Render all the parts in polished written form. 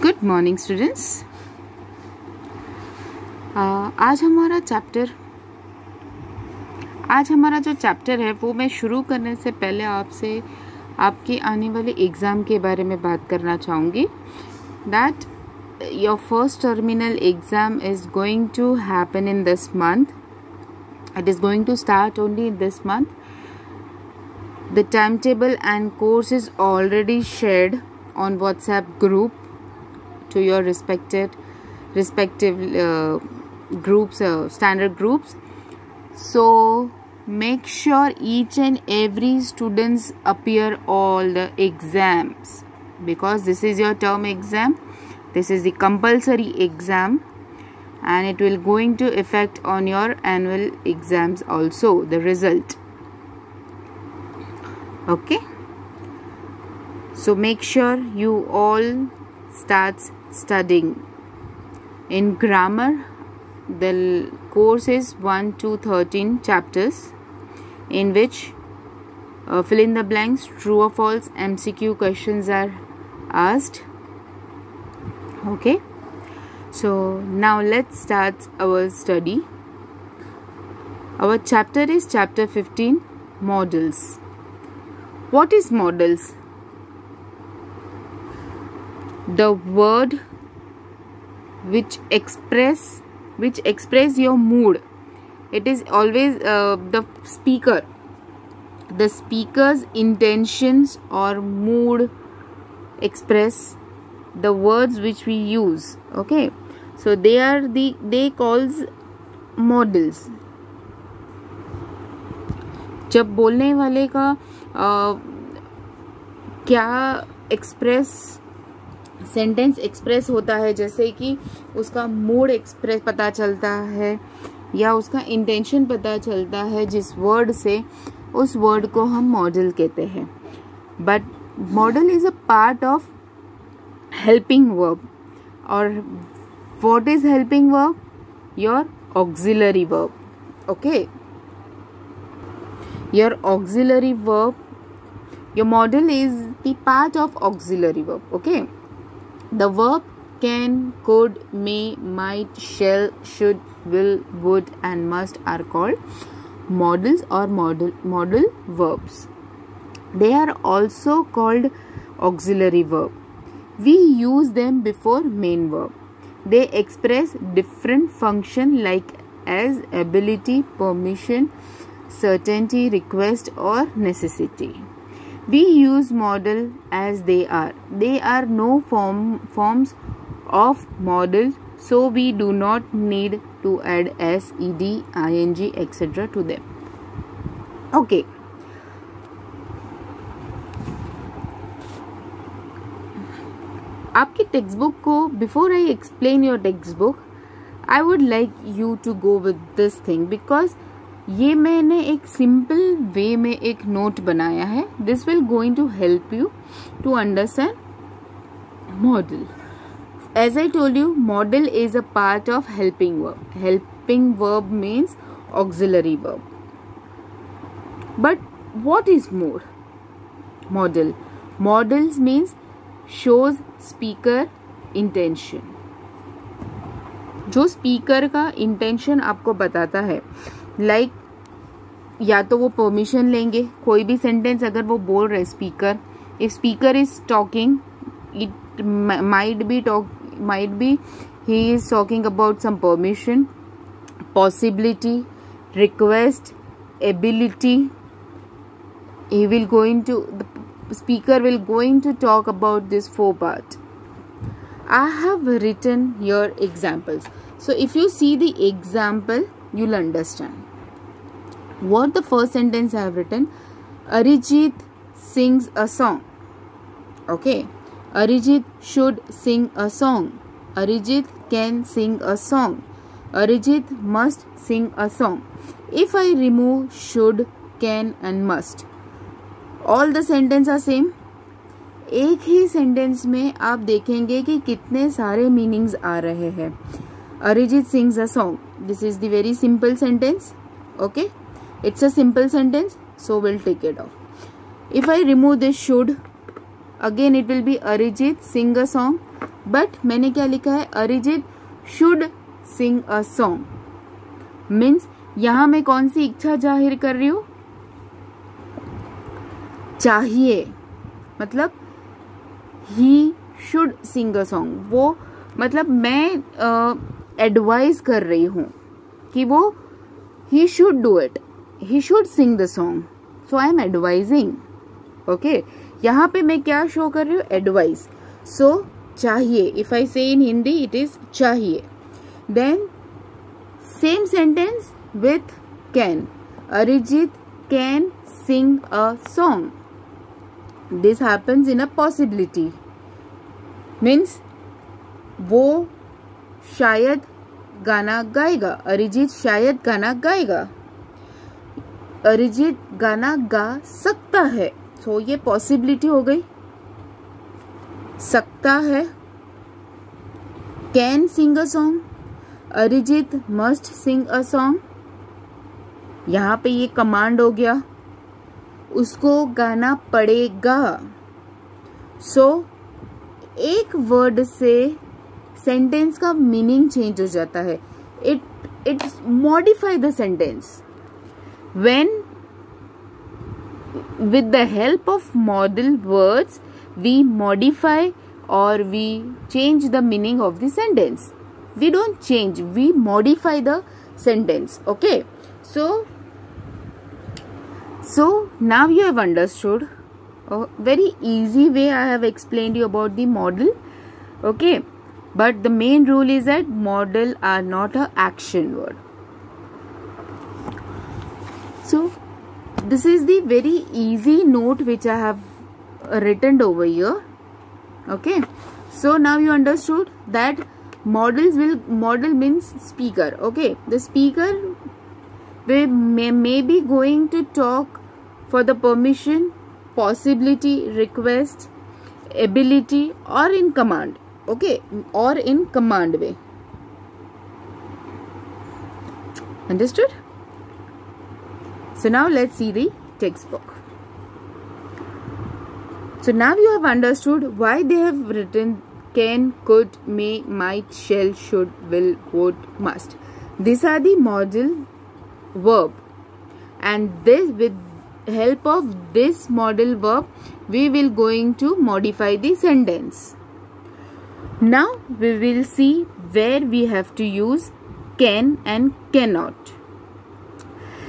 Good morning students. आज हमारा जो चैप्टर है वो मैं शुरू करने से पहले आपसे आपके आने वाले एग्ज़ाम के बारे में बात करना चाहूँगी। That your first terminal exam is going to happen in this month. It is going to start only in this month. The timetable and course is already shared on WhatsApp group to your respective groups, standard groups. So make sure each and every students appear all the exams, because this is your term exam. This is the compulsory exam, and it will going to affect on your annual exams also, the result. Okay, so make sure you all start studying. In grammar, the course is 1 to 13 chapters, in which fill in the blanks, true or false MCQ questions are asked. Okay, so now let's start our study. Our chapter is chapter 15, models. What is models? The word which express your mood. It is always the speaker's intentions or mood express the words which we use. Okay, so they calls models. जब बोलने वाले का क्या sentence express होता है, जैसे कि उसका मूड एक्सप्रेस पता चलता है या उसका इंटेंशन पता चलता है जिस वर्ड से, उस वर्ड को हम मॉडल कहते हैं. But modal is a part of helping verb. और what is helping verb? Your auxiliary verb. Okay, your auxiliary verb, your model is the part of auxiliary verb. Okay, the verb can, could, may, might, shall, should, will, would and must are called models or modal verbs. They are also called auxiliary verb. We use them before main verb. They express different function like as ability, permission, certainty, request or necessity. We use model as they are. They are no forms of model, so we do not need to add s, ed, ing, etc. to them. Okay. आपकी textbook को, before I explain your textbook, I would like you to go with this thing, because ये मैंने एक simple way में एक note बनाया है. This will going to help you to understand modal. As I told you, modal is a part of helping verb. Helping verb means auxiliary verb. But what is more? Modal. Modals means shows speaker intention. जो speaker का intention आपको बताता है, like या तो वो permission लेंगे. कोई भी सेंटेंस अगर वो बोल रहे speaker, if speaker is talking, it might be he is talking about some permission, possibility, request, ability. he will going to, the speaker will going to talk about this 4 part. I have written your examples, so if you see the example you'll understand what the first sentence I have written. Arijit sings a song. Okay, Arijit should sing a song. Arijit can sing a song. Arijit must sing a song. If I remove should, can and must, all the sentence are same. एक ही sentence में आप देखेंगे कि कितने सारे meanings आ रहे हैं. Arijit sings a song. This is the very simple sentence. Okay, it's a simple sentence, so we'll take it off. If I remove this should, again it will be Arijit sing a song. But मैंने क्या लिखा है, Arijit should Singh a song. Means यहां मैं कौन सी इच्छा जाहिर कर रही हूं, चाहिए, मतलब he should Singh a song. वो मतलब मैं एडवाइज कर रही हूं कि वो he should do it, he should Singh the song. So I am advising. Okay, यहाँ पे मैं क्या शो कर रही हूँ, एडवाइस. सो चाहिए, if I say in Hindi it is चाहिए. Then same sentence with can. Arijit can sing a song. This happens in a possibility. Means वो शायद गाना गाएगा. अरिजीत शायद गाना गाएगा. अरिजीत गाना गा सकता है. तो ये पॉसिबिलिटी हो गई, सकता है. Can sing a song. Arijit must sing a song. यहाँ पे ये कमांड हो गया, उसको गाना पड़ेगा. सो एक वर्ड से सेंटेंस का मीनिंग चेंज हो जाता है. It modify the sentence when with the help of modal words we modify or we change the meaning of the sentence. We don't change, we modify the sentence. Okay, so now you have understood a very easy way. I have explained you about the modal. Okay, but the main rule is that modal are not a action word. So this is the very easy note which I have written over here. Okay, so now you understood that modal means speaker. Okay, the speaker may be going to talk for the permission, possibility, request, ability, or in command. Okay, or in command way. Understood? So now let's see the textbook. So now you have understood why they have written can, could, may, might, shall, should, will, would, must. These are the modal verb, and this, with help of this modal verb, we will going to modify the sentence. Now we will see where we have to use can and cannot.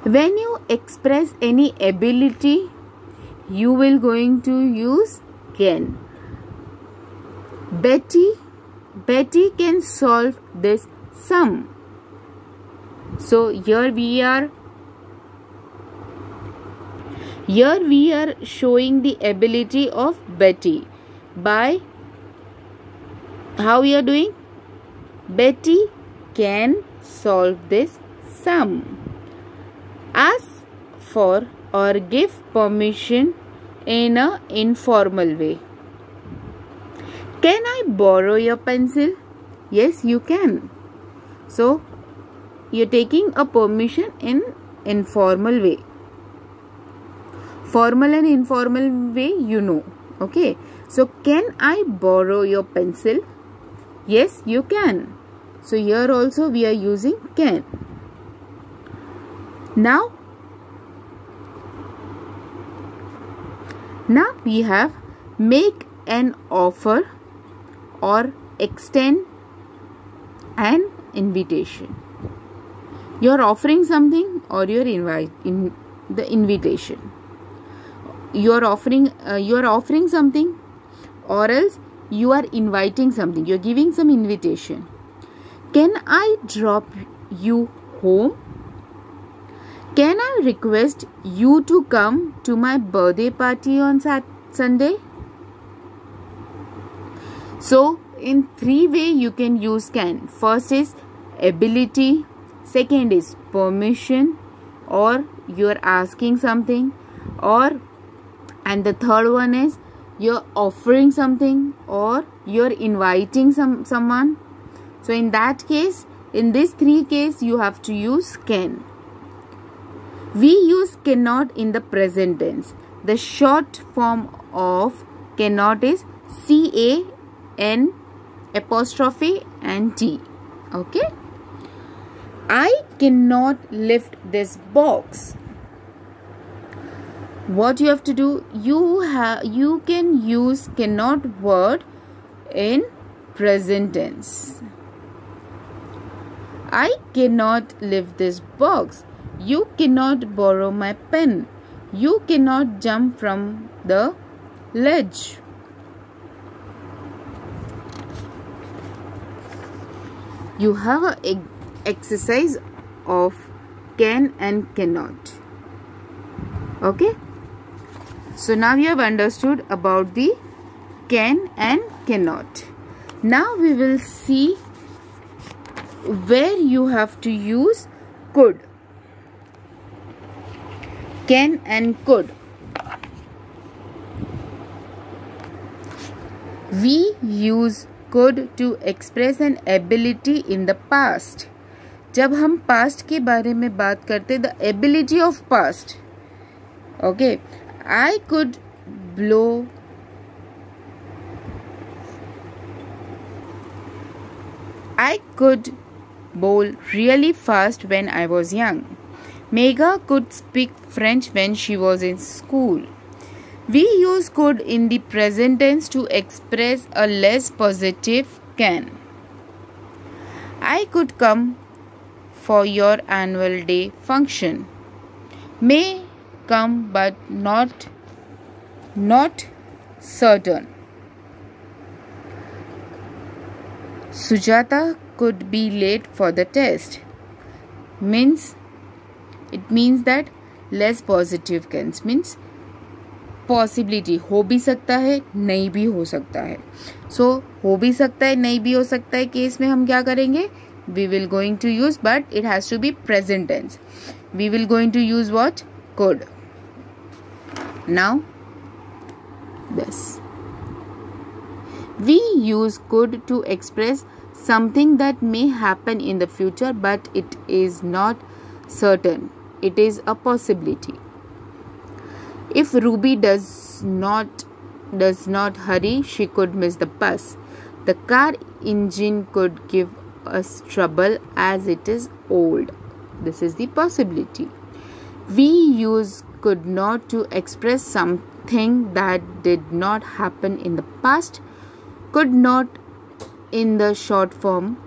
When you express any ability, you will going to use can. Betty can solve this sum. So here we are showing the ability of Betty by how we are doing. Betty can solve this sum. Ask for or give permission in an informal way. Can I borrow your pencil? Yes, you can. So you're taking a permission in informal way. Formal and informal way, you know. Okay. So can I borrow your pencil? Yes, you can. So here also we are using can. Now we have make an offer or extend an invitation. You are offering something or you are the invitation. You are offering something, or else you are inviting something. You are giving some invitation. Can I drop you home? Can I request you to come to my birthday party on Sunday? So in three ways you can use can. First is ability, second is permission, or you are asking something, and the third one is you're offering something or you're inviting someone. So in that case, in these three cases, you have to use can. We use cannot in the present tense. The short form of cannot is CANNOT. apostrophe and T. Okay. I cannot lift this box. What you have to do? You can use cannot word in present tense. I cannot lift this box. You cannot borrow my pen. You cannot jump from the ledge. You have an exercise of can and cannot. Okay. So now you have understood about the can and cannot. Now we will see where you have to use could. Can and could. We use could to express an ability in the past. जब हम past के बारे में बात करते, the ability of past. Okay, I could blow bowl really fast when I was young. Megha could speak French when she was in school. We use could in the present tense to express a less positive can. I could come for your annual day function. May come but not certain. Sujata could be late for the test. It means that less positive tense means possibility. हो भी सकता है, नहीं भी हो सकता है. So हो भी सकता है, नहीं भी हो सकता है केस में हम क्या करेंगे? We will going to use, but it has to be present tense. We will going to use what? Could. Now this. We use could to express something that may happen in the future, but it is not certain. It is a possibility. If Ruby does not hurry, she could miss the bus. The car engine could give us trouble as it is old. This is the possibility. We use could not to express something that did not happen in the past. Could not in the short form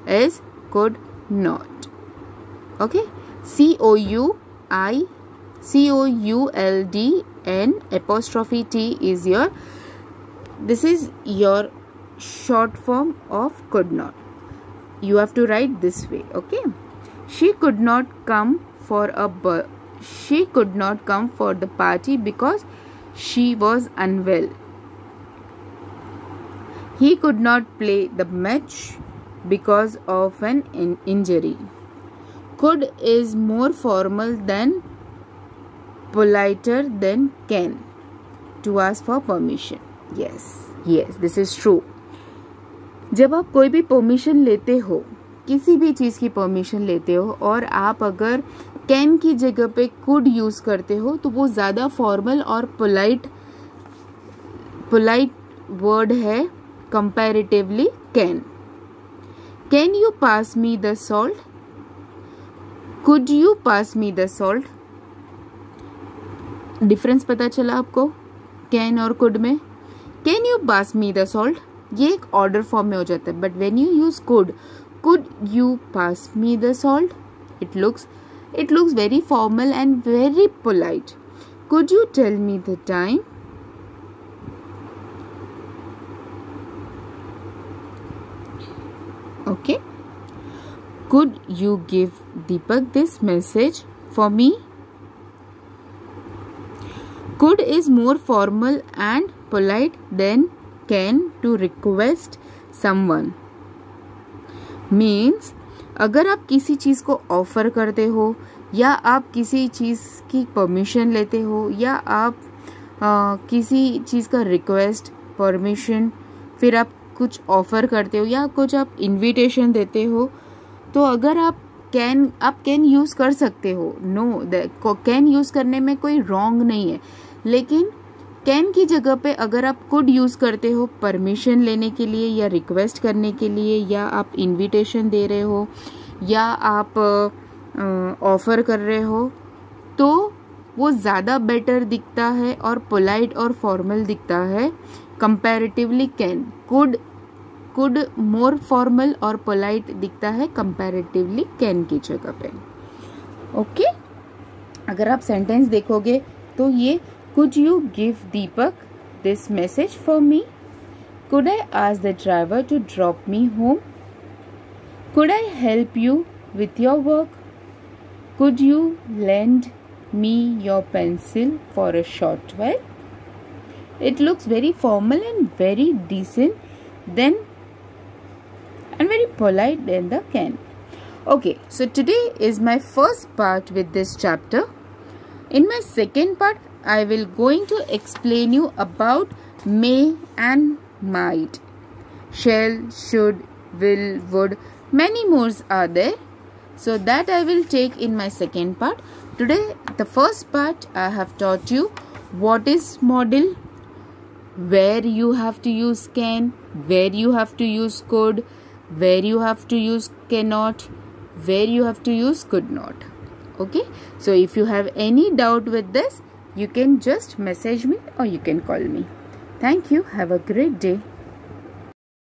is could not. Okay. COULDN apostrophe T is this is your short form of could not. You have to write this way. Okay. She could not come for the party because she was unwell. He could not play the match because of an injury. Could is more formal than politer than can to ask for permission. Yes, this is true. जब आप कोई भी permission लेते हो, किसी भी चीज़ की permission लेते हो और आप अगर कैन की जगह पे कुड यूज़ करते हो तो वो ज़्यादा फॉर्मल और पोलाइट वर्ड है comparatively can. Can you pass me the salt? Could you pass me the salt? Difference पता चला आपको कैन और कुड में? Can you pass me the salt ये एक ऑर्डर फॉर्म में हो जाता है, but when you use could you pass me the salt, it looks very formal and very polite. Could you tell me the time? Okay. Could you give Deepak this message for me? Could is more formal and polite than can to request someone. Means अगर आप किसी चीज़ को offer करते हो या आप किसी चीज़ की परमिशन लेते हो या आप किसी चीज़ का रिक्वेस्ट परमिशन फिर आप कुछ ऑफर करते हो या कुछ आप इनविटेशन देते हो तो अगर आप कैन यूज़ कर सकते हो. नो, कैन यूज़ करने में कोई रॉन्ग नहीं है, लेकिन कैन की जगह पे अगर आप कुड यूज करते हो परमिशन लेने के लिए या रिक्वेस्ट करने के लिए, या आप इनविटेशन दे रहे हो, या आप ऑफर कर रहे हो, तो वो ज़्यादा बेटर दिखता है और पोलाइट और फॉर्मल दिखता है comparatively can. Could more formal और पोलाइट दिखता है कंपैरेटिवली कैन की जगह पे। ओके, अगर आप सेंटेंस देखोगे तो ये could you give Deepak this message for me, could I ask the driver to drop me home, could I help you with your work, could you lend me your pencil for a short while. It looks very formal and very decent then and very polite than the can. Okay, so today is my first part with this chapter. In my second part, I will going to explain you about may and might. Shall, should, will, would, many more are there. So that I will take in my second part. Today, the first part, I have taught you what is modal, where you have to use can, where you have to use could, where you have to use cannot, where you have to use could not. Okay, so if you have any doubt with this, you can just message me or you can call me. Thank you. Have a great day.